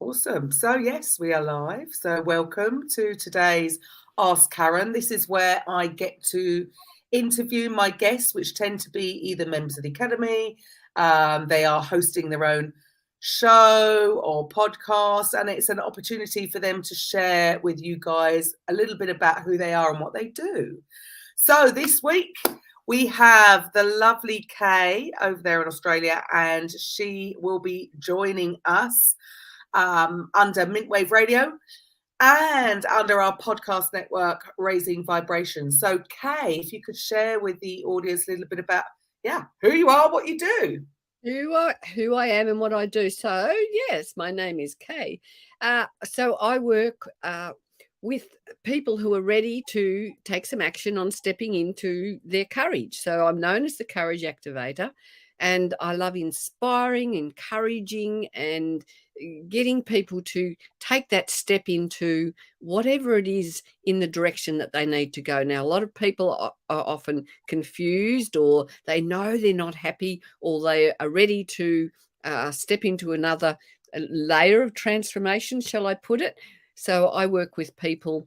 Awesome. So, yes, we are live. So, welcome to today's Ask Karen. This is where I get to interview my guests, which tend to be either members of the Academy, they are hosting their own show or podcast, and it's an opportunity for them to share with you guys a little bit about who they are and what they do. So, this week, we have the lovely Kay over there in Australia, and she will be joining us under Mintwave Radio and under our podcast network, Raising Vibrations. So, Kay, if you could share with the audience a little bit about, who you are, what you do. Who I am and what I do. So, yes, my name is Kay. So I work with people who are ready to take some action on stepping into their courage. So I'm known as the Courage Activator, and I love inspiring, encouraging, and getting people to take that step into whatever it is in the direction that they need to go. Now, a lot of people are often confused, or they know they're not happy, or they are ready to step into another layer of transformation, shall I put it. So I work with people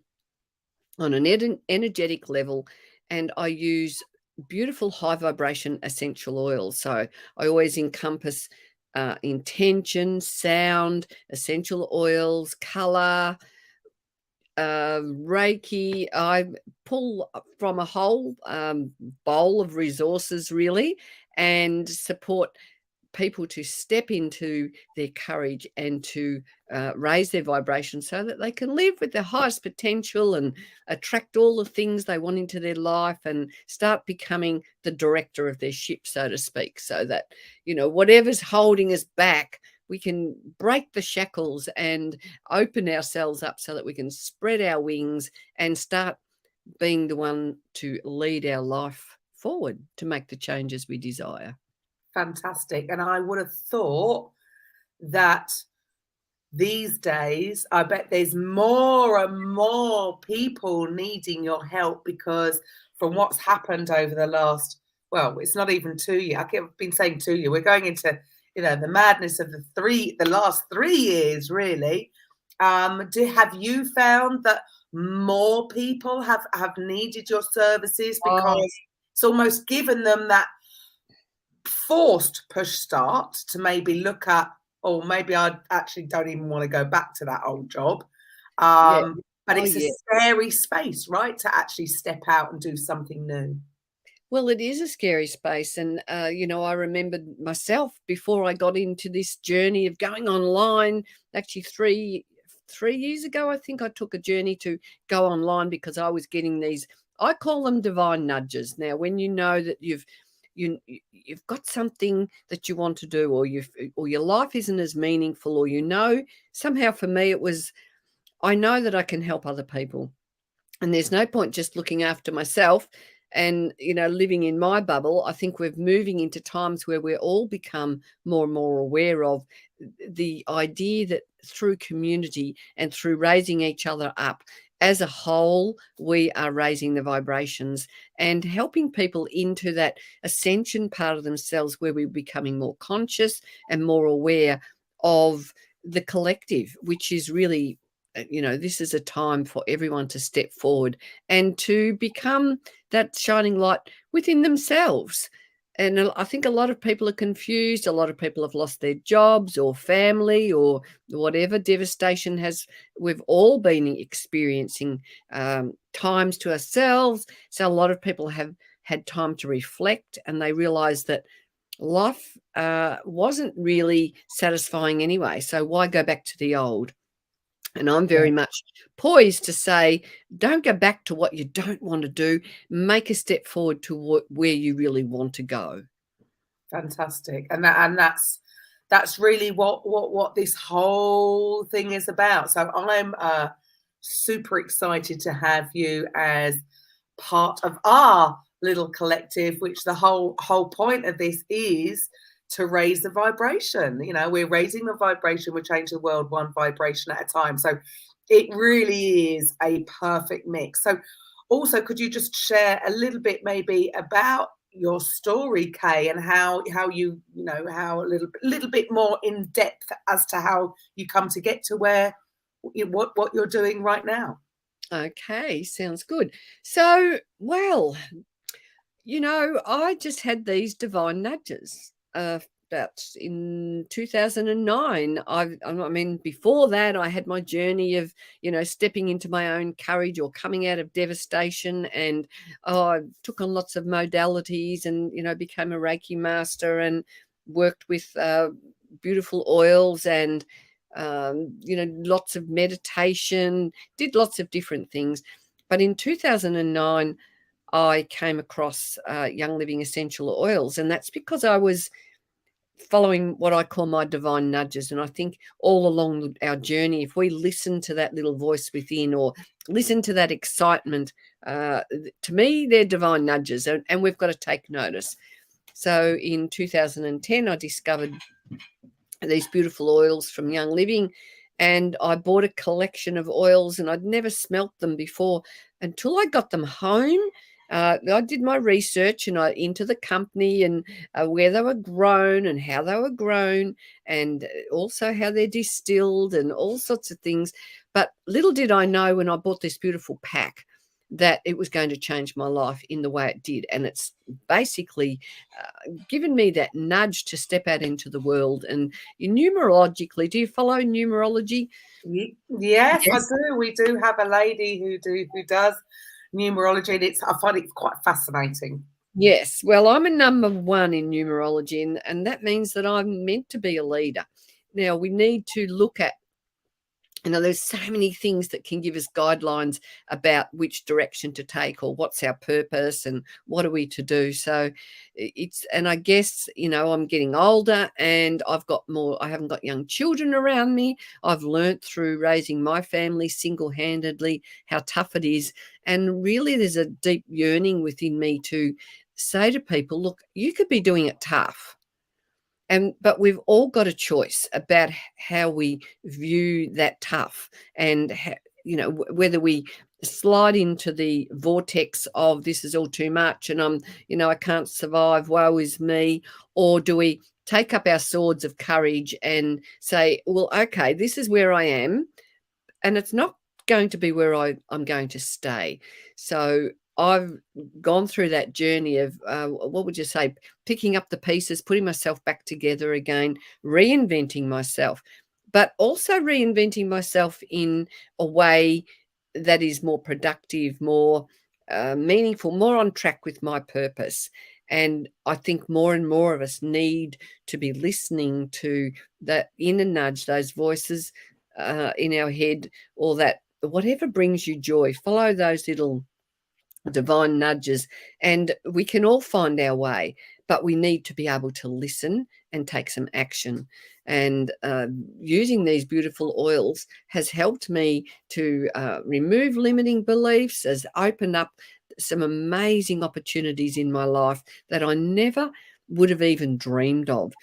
on an energetic level, and I use beautiful high vibration essential oils. So I always encompass intention, sound, essential oils, color, Reiki. I pull from a whole bowl of resources, really, and support people to step into their courage and to raise their vibration so that they can live with their highest potential and attract all the things they want into their life and start becoming the director of their ship, so to speak, so that, whatever's holding us back, we can break the shackles and open ourselves up so that we can spread our wings and start being the one to lead our life forward to make the changes we desire. Fantastic. And I would have thought that these days, I bet there's more and more people needing your help, because from what's happened over the last, it's not even 2 years. I've been saying 2 years. We're going into, the madness of the last 3 years, really. Have you found that more people have needed your services because it's almost given them that forced push start to maybe look at, or maybe I actually don't even want to go back to that old job. But it's a scary space, right, to actually step out and do something new. Well, it is a scary space. And, I remembered myself before I got into this journey of going online, actually 3 years ago, I think I took a journey to go online because I was getting these, I call them divine nudges. Now, when you know that you've got something that you want to do, or your life isn't as meaningful, or somehow for me it was, I know that I can help other people, and there's no point just looking after myself and living in my bubble. I think we're moving into times where we're all become more and more aware of the idea that through community and through raising each other up as a whole, we are raising the vibrations and helping people into that ascension part of themselves, where we're becoming more conscious and more aware of the collective, which is really, this is a time for everyone to step forward and to become that shining light within themselves. And I think a lot of people are confused. A lot of people have lost their jobs or family or whatever devastation we've all been experiencing, times to ourselves. So a lot of people have had time to reflect, and they realize that life wasn't really satisfying anyway. So why go back to the old? And I'm very much poised to say, don't go back to what you don't want to do. Make a step forward to where you really want to go. Fantastic. And that's really what this whole thing is about. So I'm super excited to have you as part of our little collective, which the whole point of this is to raise the vibration. We're raising the vibration, we're changing the world one vibration at a time. So it really is a perfect mix. So also, could you just share a little bit maybe about your story, Kay, and how you know, how a little bit more in depth as to how you come to get to where what you're doing right now. Okay, sounds good. So, well, I just had these divine nudges. About in 2009. I mean, before that, I had my journey of, stepping into my own courage or coming out of devastation. And I took on lots of modalities and, became a Reiki master and worked with beautiful oils and, lots of meditation, did lots of different things. But in 2009, I came across Young Living essential oils, and that's because I was following what I call my divine nudges. And I think all along our journey, if we listen to that little voice within or listen to that excitement, to me, they're divine nudges, and we've got to take notice. So in 2010, I discovered these beautiful oils from Young Living, and I bought a collection of oils, and I'd never smelt them before until I got them home. I did my research and into the company and where they were grown and how they were grown, and also how they're distilled and all sorts of things. But little did I know when I bought this beautiful pack that it was going to change my life in the way it did. And it's basically given me that nudge to step out into the world. And numerologically, do you follow numerology? Yes, I do. We do have a lady who does numerology, and I find it quite fascinating. Yes. Well, I'm a number 1 in numerology, and that means that I'm meant to be a leader. Now, we need to look at, there's so many things that can give us guidelines about which direction to take or what's our purpose and what are we to do. So and I guess, I'm getting older and I haven't got young children around me. I've learnt through raising my family single-handedly how tough it is. And really there's a deep yearning within me to say to people, look, you could be doing it tough. But we've all got a choice about how we view that tough, and whether we slide into the vortex of this is all too much and I can't survive, woe is me, or do we take up our swords of courage and say, well, okay, this is where I am, and it's not going to be where I'm going to stay. So I've gone through that journey of, what would you say, picking up the pieces, putting myself back together again, reinventing myself, but also reinventing myself in a way that is more productive, more meaningful, more on track with my purpose. And I think more and more of us need to be listening to that inner nudge, those voices in our head, or that whatever brings you joy, follow those little divine nudges, and we can all find our way, but we need to be able to listen and take some action. And using these beautiful oils has helped me to remove limiting beliefs, has opened up some amazing opportunities in my life that I never would have even dreamed of.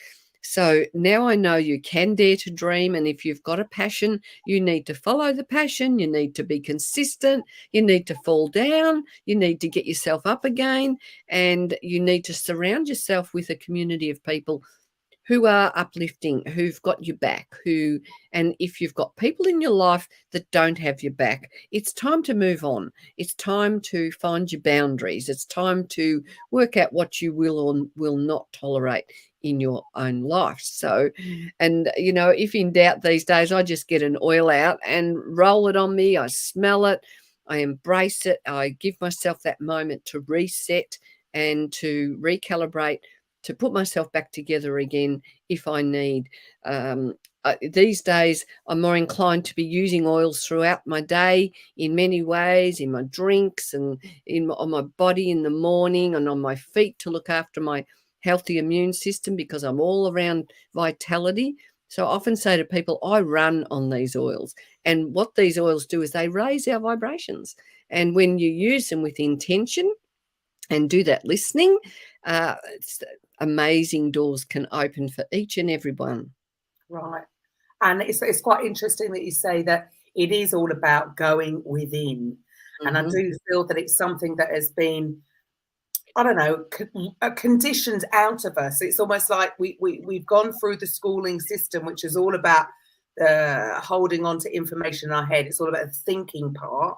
So now I know you can dare to dream, and if you've got a passion, you need to follow the passion, you need to be consistent, you need to fall down, you need to get yourself up again, and you need to surround yourself with a community of people who are uplifting, who've got your back, and if you've got people in your life that don't have your back, it's time to move on. It's time to find your boundaries. It's time to work out what you will or will not tolerate in your own life. So, and if in doubt these days, I just get an oil out and roll it on me. I smell it, I embrace it, I give myself that moment to reset and to recalibrate, to put myself back together again if I need. These days, I'm more inclined to be using oils throughout my day in many ways, in my drinks and on my body in the morning and on my feet to look after my healthy immune system, because I'm all around vitality. So I often say to people, I run on these oils. And what these oils do is they raise our vibrations. And when you use them with intention and do that listening, amazing doors can open for each and every one. Right. And it's quite interesting that you say that it is all about going within. Mm-hmm. And I do feel that it's something that has been I don't know, conditioned out of us. It's almost like we've gone through the schooling system, which is all about holding on to information in our head. It's all about the thinking part.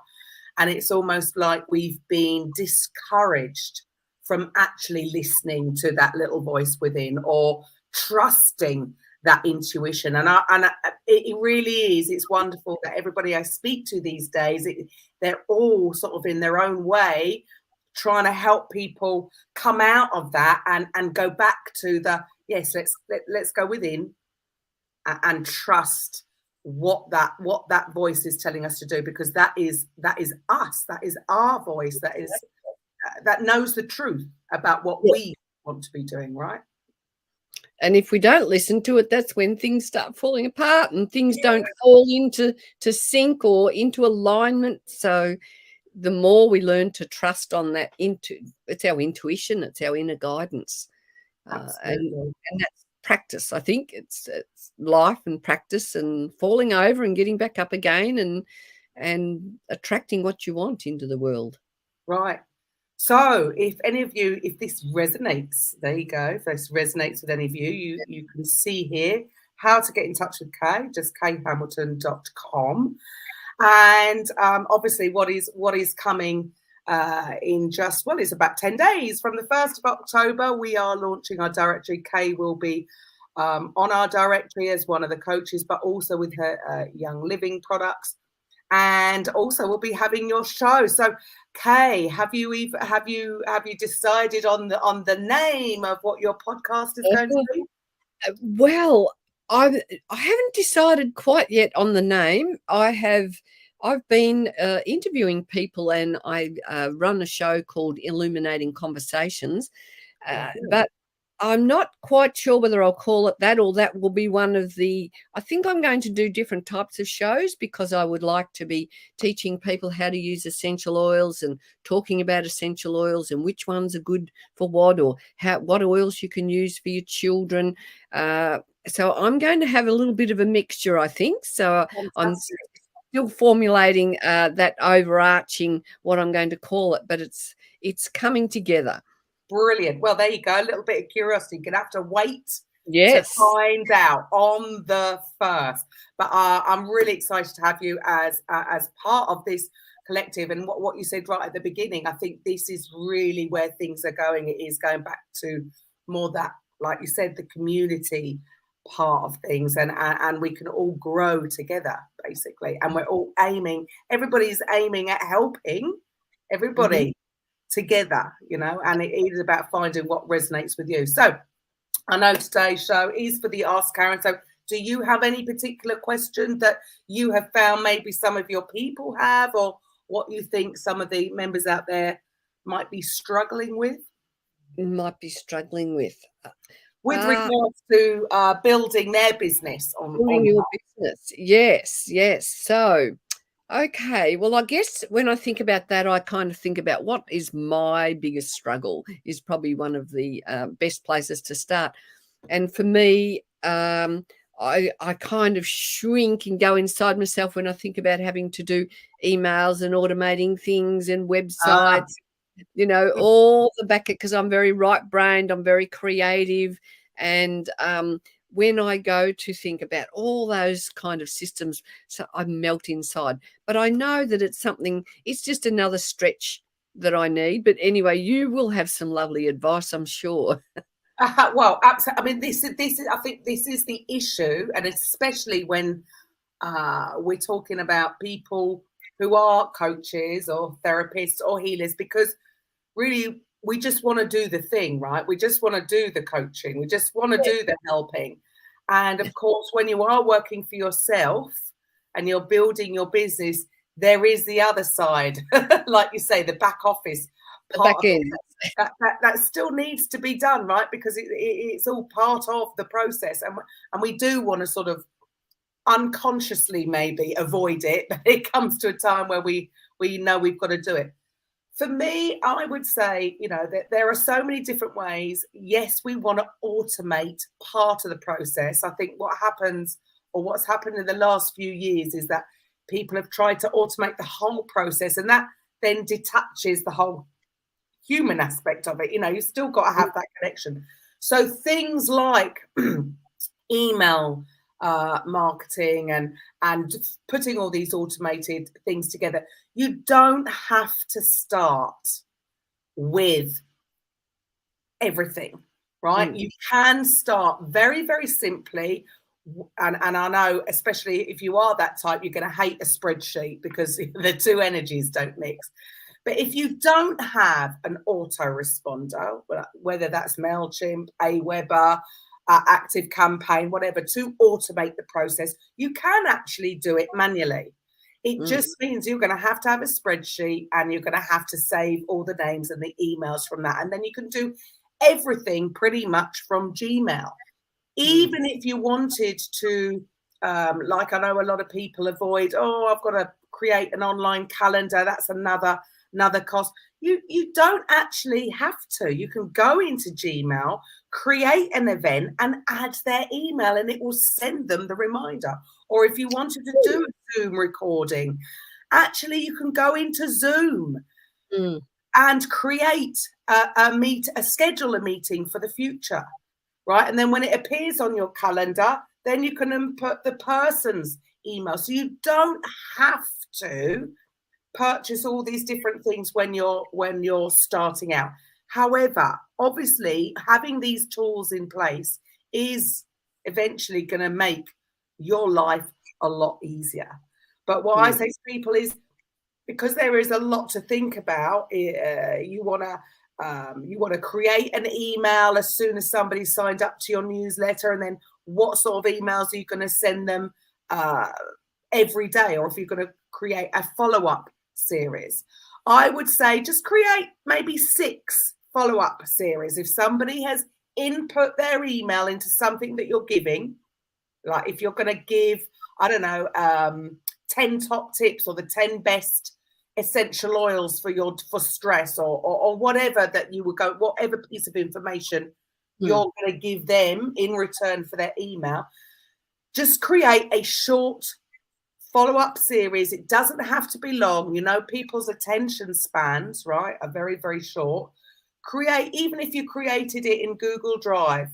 And it's almost like we've been discouraged from actually listening to that little voice within or trusting that intuition. And it really is. It's wonderful that everybody I speak to these days, they're all sort of in their own way trying to help people come out of that and go back to the, yes, let's go within and trust what that voice is telling us to do, because that is us, that is our voice, that knows the truth about what we want to be doing, right? And if we don't listen to it, that's when things start falling apart and things don't fall into sync or into alignment. So the more we learn to trust on that, it's our intuition, it's our inner guidance, and that's practice. I think it's life and practice and falling over and getting back up again and attracting what you want into the world. Right. So if any of you, if this resonates, there you go. If this resonates with any of you, you can see here how to get in touch with Kay, just kayhamilton.com. And obviously what is coming in just, well, it's about 10 days. From the 1st of October, we are launching our directory. Kay will be on our directory as one of the coaches, but also with her Young Living products. And also we'll be having your show. So Kay, have you decided on the name of what your podcast is going to be? Well, I haven't decided quite yet on the name. I've been interviewing people, and I run a show called Illuminating Conversations, but I'm not quite sure whether I'll call it that or that will be one of the, I think I'm going to do different types of shows, because I would like to be teaching people how to use essential oils and talking about essential oils and which ones are good for what, or what oils you can use for your children. So I'm going to have a little bit of a mixture, I think. So I'm still formulating that overarching, what I'm going to call it, but it's coming together. Brilliant. Well, there you go. A little bit of curiosity. You're going to have to wait to find out on the 1st. But I'm really excited to have you as part of this collective. And what you said right at the beginning, I think this is really where things are going. It is going back to more that, like you said, the community part of things, and we can all grow together, basically. And we're all everybody's aiming at helping everybody together, and it is about finding what resonates with you. So I know today's show is for the Ask Karen. So do you have any particular question that you have found maybe some of your people have, or what you think some of the members out there might be struggling with? With regards to building their business on your business. Yes. So okay, well, I guess when I think about that, I kind of think about what is my biggest struggle is probably one of the best places to start. And for me, I kind of shrink and go inside myself when I think about having to do emails and automating things and websites, all the back, because I'm very right-brained, I'm very creative. And when I go to think about all those kind of systems, so I melt inside. But I know that it's just another stretch that I need. But anyway, you will have some lovely advice, I'm sure. Well, absolutely. I mean, this is. I think this is the issue, and especially when we're talking about people who are coaches or therapists or healers, because really we just want to do the thing, right? We just want to do the coaching. We just want to do the helping. And of course, when you are working for yourself and you're building your business, there is the other side, like you say, the back office. The back end. That still needs to be done, right? Because it's all part of the process. And we do want to sort of unconsciously maybe avoid it, but it comes to a time where we know we've got to do it. For me, I would say, that there are so many different ways. Yes, we want to automate part of the process. I think what happens, or what's happened in the last few years, is that people have tried to automate the whole process, and that then detaches the whole human aspect of it. You know, you still got to have that connection. So things like email marketing and putting all these automated things together, you don't have to start with everything, right? You can start very, very simply. And I know, especially if you are that type, you're going to hate a spreadsheet because the two energies don't mix. But if you don't have an autoresponder, whether that's MailChimp, Aweber, Active Campaign, whatever, to automate the process, you can actually do it manually. It just means you're going to have a spreadsheet, and you're going to have to save all the names and the emails from that. And then you can do everything pretty much from Gmail. Even if you wanted to, like I know a lot of people avoid, I've got to create an online calendar. That's another cost. You don't actually have to. You can go into Gmail, create an event, and add their email, and it will send them the reminder. Or if you wanted to do a Zoom recording, actually you can go into Zoom and create schedule a meeting for the future. Right. And then when it appears on your calendar, then you can input the person's email. So you don't have to purchase all these different things when you're starting out. However, obviously, having these tools in place is eventually going to make your life a lot easier. But what I say to people is, because there is a lot to think about, you want to create an email as soon as somebody signed up to your newsletter, and then what sort of emails are you going to send them every day, or if you're going to create a follow-up series. I would say just create maybe 6 follow-up series. If somebody has input their email into something that you're giving, like if you're going to give, I don't know, 10 top tips or the 10 best essential oils for stress, or whatever that you would go, whatever piece of information you're going to give them in return for their email, just create a short follow-up series. It doesn't have to be long. You know, people's attention spans, right, are very, very short. Even if you created it in Google Drive,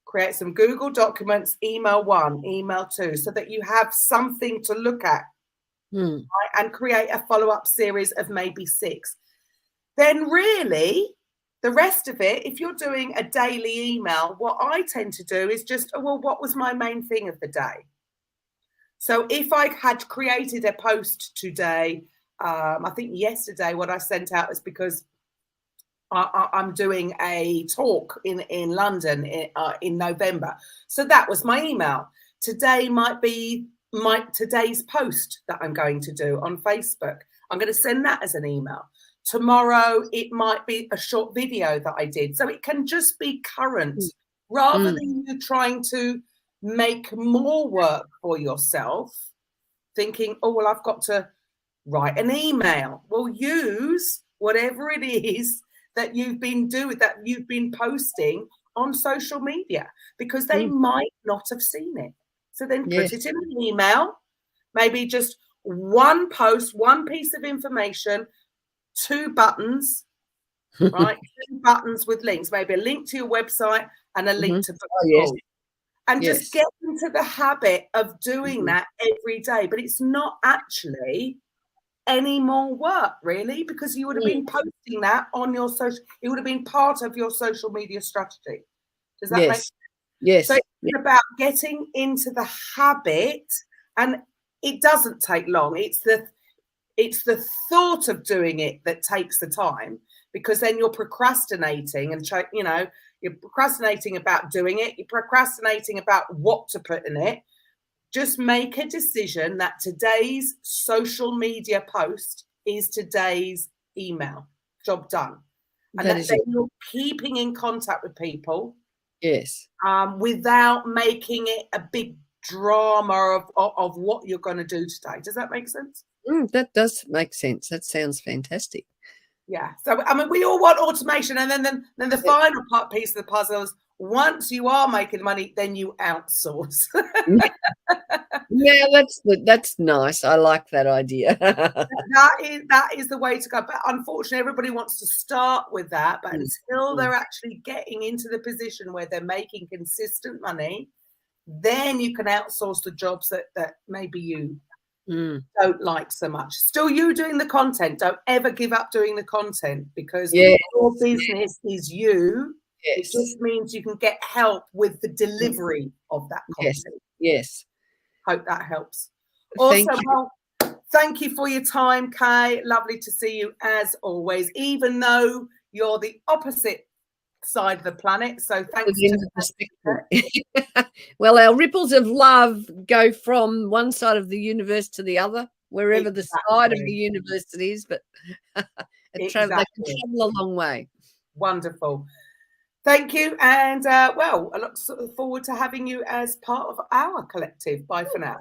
create some Google documents, email 1, email 2, so that you have something to look at. Right? And create a follow-up series of maybe 6. Then really the rest of it, if you're doing a daily email, what I tend to do is just, what was my main thing of the day? So if I had created a post today, I think yesterday what I sent out is because I'm doing a talk in London in November. So that was my email. Today might be today's post that I'm going to do on Facebook. I'm going to send that as an email. Tomorrow it might be a short video that I did. So it can just be current, rather than you trying to make more work for yourself, thinking, I've got to write an email. Well, use whatever it is that you've been doing, that you've been posting on social media, because they might not have seen it. So then put it in an email, maybe just one post, one piece of information, 2 buttons, right? 2 buttons with links, maybe a link to your website and a link to book. And just get into the habit of doing that every day. But it's not actually any more work, really, because you would have been posting that on your social, it would have been part of your social media strategy. Does that make sense? Yes. So it's about getting into the habit, and it doesn't take long. It's the thought of doing it that takes the time, because then you're procrastinating, and you're procrastinating about doing it. You're procrastinating about what to put in it. Just make a decision that today's social media post is today's email. Job done. And that you're keeping in contact with people. Yes. Without making it a big drama of what you're going to do today. Does that make sense? That does make sense. That sounds fantastic. Yeah. So, I mean, we all want automation. And then the final piece of the puzzle is, once you are making money, then you outsource. Yeah, that's nice. I like that idea. That is the way to go. But unfortunately, everybody wants to start with that. But until they're actually getting into the position where they're making consistent money, then you can outsource the jobs that maybe you don't like so much. Still you doing the content. Don't ever give up doing the content, because Yes, your business is you. It yes, just means you can get help with the delivery of that yes, content. yes. Hope that helps. Thank Awesome. you. Well, thank you for your time, Kay. Lovely to see you as always, even though you're the opposite side of the planet. So thanks End of the spectrum. Well, our ripples of love go from one side of the universe to the other, wherever the side of the universe it is, but they can travel a long way. Wonderful. Thank you. And well, I look forward to having you as part of our collective. Bye for now.